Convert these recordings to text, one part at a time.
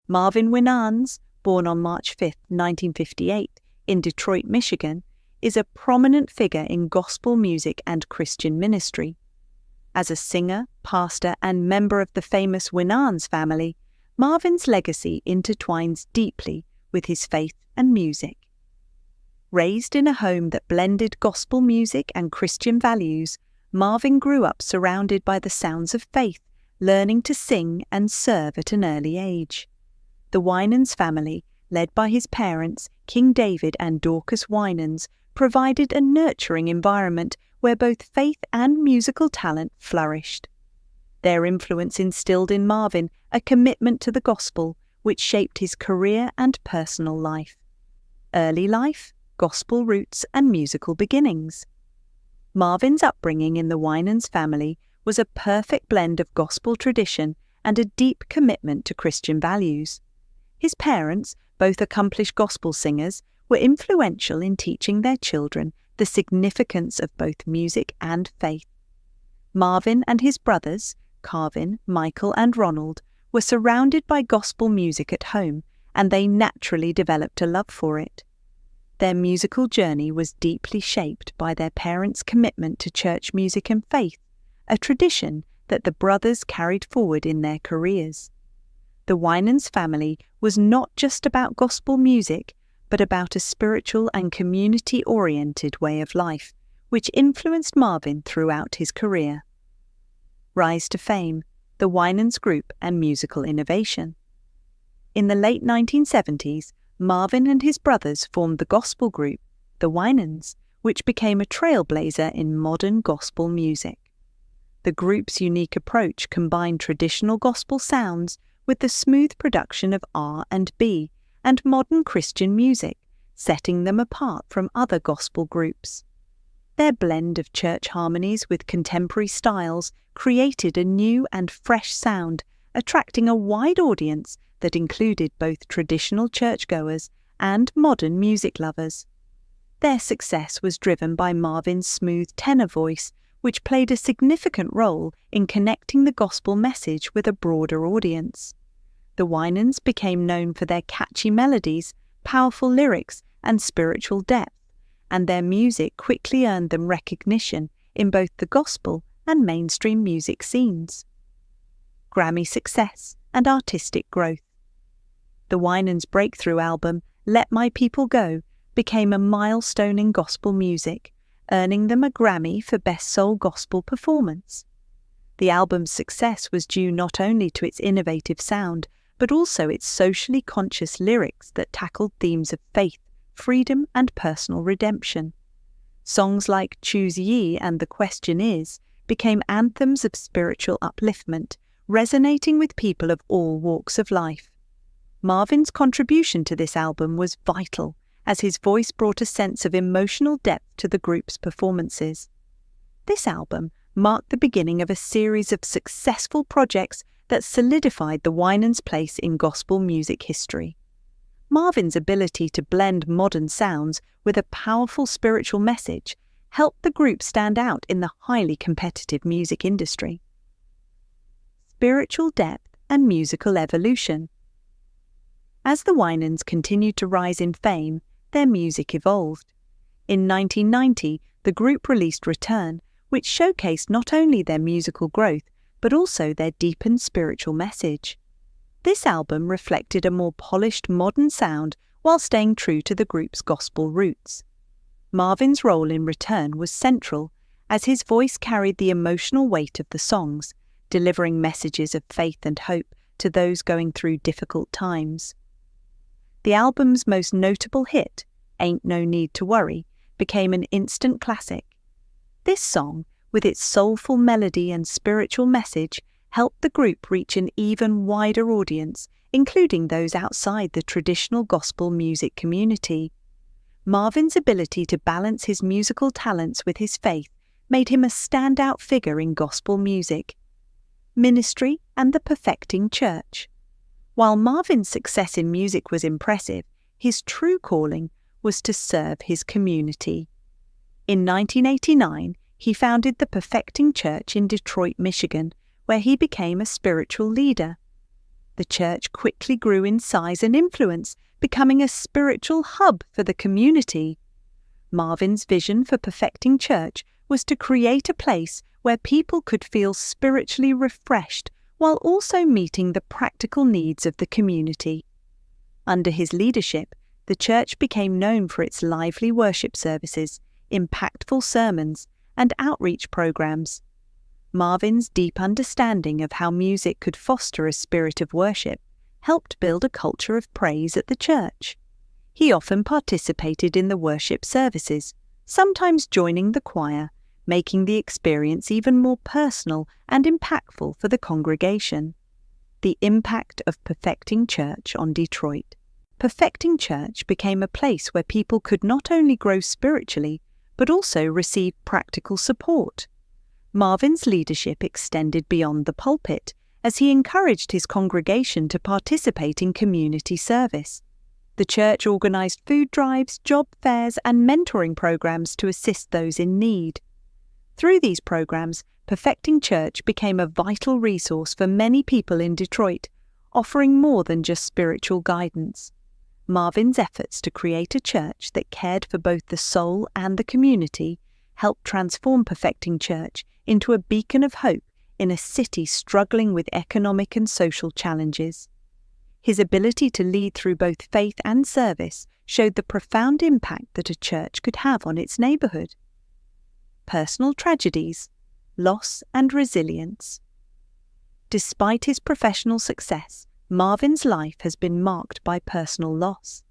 Marvin Winans, born on March 5, 1958, in Detroit, Michigan, is a prominent figure in gospel music and Christian ministry. As a singer, pastor, and member of the famous Winans family, Marvin's legacy intertwines deeply with his faith and music. Raised in a home that blended gospel music and Christian values, Marvin grew up surrounded by the sounds of faith, learning to sing and serve at an early age. The Winans family, led by his parents, King David and Dorcas Winans, provided a nurturing environment where both faith and musical talent flourished. Their influence instilled in Marvin a commitment to the gospel, which shaped his career and personal life. Early life, gospel roots, and musical beginnings. Marvin's upbringing in the Winans family was a perfect blend of gospel tradition and a deep commitment to Christian values. His parents, both accomplished gospel singers, were influential in teaching their children the significance of both music and faith. Marvin and his brothers, Carvin, Michael, and Ronald, were surrounded by gospel music at home, and they naturally developed a love for it. Their musical journey was deeply shaped by their parents' commitment to church music and faith, a tradition that the brothers carried forward in their careers. The Winans family was not just about gospel music, but about a spiritual and community-oriented way of life, which influenced Marvin throughout his career. Rise to fame, the Winans Group and musical innovation. In the late 1970s, Marvin and his brothers formed the gospel group, the Winans, which became a trailblazer in modern gospel music. The group's unique approach combined traditional gospel sounds with the smooth production of R&B and modern Christian music, setting them apart from other gospel groups. Their blend of church harmonies with contemporary styles created a new and fresh sound, attracting a wide audience that included both traditional churchgoers and modern music lovers. Their success was driven by Marvin's smooth tenor voice, which played a significant role in connecting the gospel message with a broader audience. The Winans became known for their catchy melodies, powerful lyrics, and spiritual depth, and their music quickly earned them recognition in both the gospel and mainstream music scenes. Grammy success and artistic growth. The Winans' breakthrough album, Let My People Go, became a milestone in gospel music, earning them a Grammy for Best Soul Gospel Performance. The album's success was due not only to its innovative sound, but also its socially conscious lyrics that tackled themes of faith, freedom, and personal redemption. Songs like Choose Ye and The Question Is became anthems of spiritual upliftment, resonating with people of all walks of life. Marvin's contribution to this album was vital, as his voice brought a sense of emotional depth to the group's performances. This album marked the beginning of a series of successful projects that solidified the Winans' place in gospel music history. Marvin's ability to blend modern sounds with a powerful spiritual message helped the group stand out in the highly competitive music industry. Spiritual depth and musical evolution. As the Winans continued to rise in fame, their music evolved. In 1990, the group released Return, which showcased not only their musical growth, but also their deepened spiritual message. This album reflected a more polished modern sound while staying true to the group's gospel roots. Marvin's role in Return was central, as his voice carried the emotional weight of the songs, delivering messages of faith and hope to those going through difficult times. The album's most notable hit, Ain't No Need to Worry, became an instant classic. This song, with its soulful melody and spiritual message, helped the group reach an even wider audience, including those outside the traditional gospel music community. Marvin's ability to balance his musical talents with his faith made him a standout figure in gospel music. Ministry and the perfecting church. While Marvin's success in music was impressive, his true calling was to serve his community. In 1989, he founded the Perfecting Church in Detroit, Michigan, where he became a spiritual leader. The church quickly grew in size and influence, becoming a spiritual hub for the community. Marvin's vision for Perfecting Church was to create a place where people could feel spiritually refreshed while also meeting the practical needs of the community. Under his leadership, the church became known for its lively worship services, impactful sermons, and outreach programs. Marvin's deep understanding of how music could foster a spirit of worship helped build a culture of praise at the church. He often participated in the worship services, sometimes joining the choir, making the experience even more personal and impactful for the congregation. The impact of Perfecting Church on Detroit. Perfecting Church became a place where people could not only grow spiritually, but also receive practical support. Marvin's leadership extended beyond the pulpit, as he encouraged his congregation to participate in community service. The church organized food drives, job fairs, and mentoring programs to assist those in need. Through these programs, Perfecting Church became a vital resource for many people in Detroit, offering more than just spiritual guidance. Marvin's efforts to create a church that cared for both the soul and the community helped transform Perfecting Church into a beacon of hope in a city struggling with economic and social challenges. His ability to lead through both faith and service showed the profound impact that a church could have on its neighborhood. Personal tragedies, loss and resilience. Despite his professional success, Marvin's life has been marked by personal loss.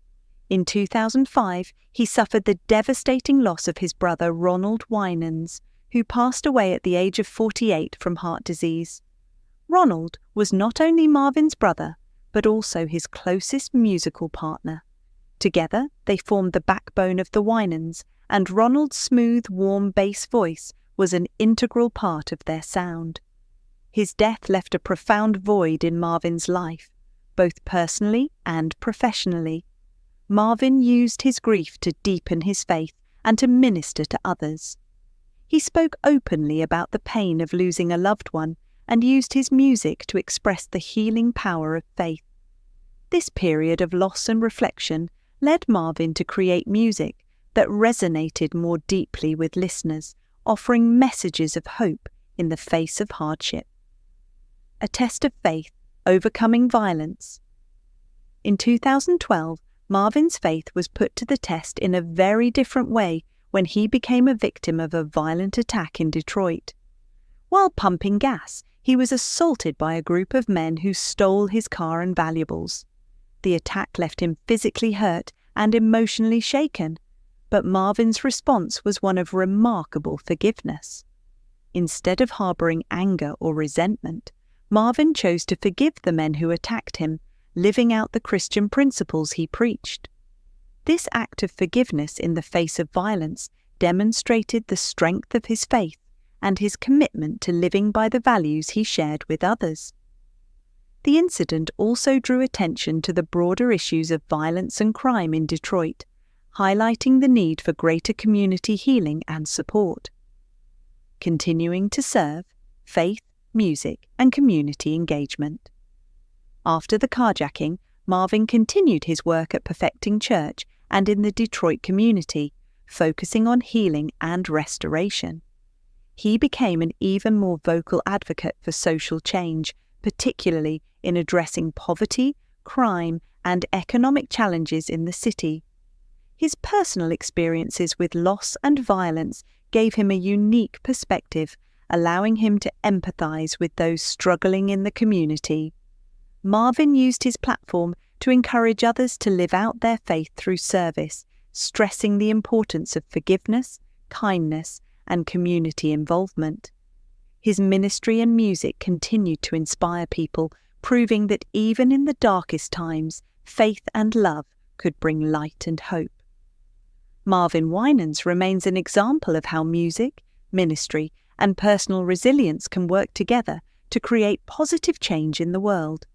In 2005, he suffered the devastating loss of his brother Ronald Winans, who passed away at the age of 48 from heart disease. Ronald was not only Marvin's brother, but also his closest musical partner. Together, they formed the backbone of the Winans, and Ronald's smooth, warm bass voice was an integral part of their sound. His death left a profound void in Marvin's life, both personally and professionally. Marvin used his grief to deepen his faith and to minister to others. He spoke openly about the pain of losing a loved one and used his music to express the healing power of faith. This period of loss and reflection led Marvin to create music that resonated more deeply with listeners, offering messages of hope in the face of hardship. A test of faith, overcoming violence. In 2012, Marvin's faith was put to the test in a very different way when he became a victim of a violent attack in Detroit. While pumping gas, he was assaulted by a group of men who stole his car and valuables. The attack left him physically hurt and emotionally shaken, but Marvin's response was one of remarkable forgiveness. Instead of harboring anger or resentment, Marvin chose to forgive the men who attacked him, living out the Christian principles he preached. This act of forgiveness in the face of violence demonstrated the strength of his faith and his commitment to living by the values he shared with others. The incident also drew attention to the broader issues of violence and crime in Detroit, highlighting the need for greater community healing and support. Continuing to serve, faith, music, and community engagement. After the carjacking, Marvin continued his work at Perfecting Church and in the Detroit community, focusing on healing and restoration. He became an even more vocal advocate for social change, particularly in addressing poverty, crime, and economic challenges in the city. His personal experiences with loss and violence gave him a unique perspective, allowing him to empathize with those struggling in the community. Marvin used his platform to encourage others to live out their faith through service, stressing the importance of forgiveness, kindness, and community involvement. His ministry and music continued to inspire people, proving that even in the darkest times, faith and love could bring light and hope. Marvin Winans remains an example of how music, ministry, and personal resilience can work together to create positive change in the world.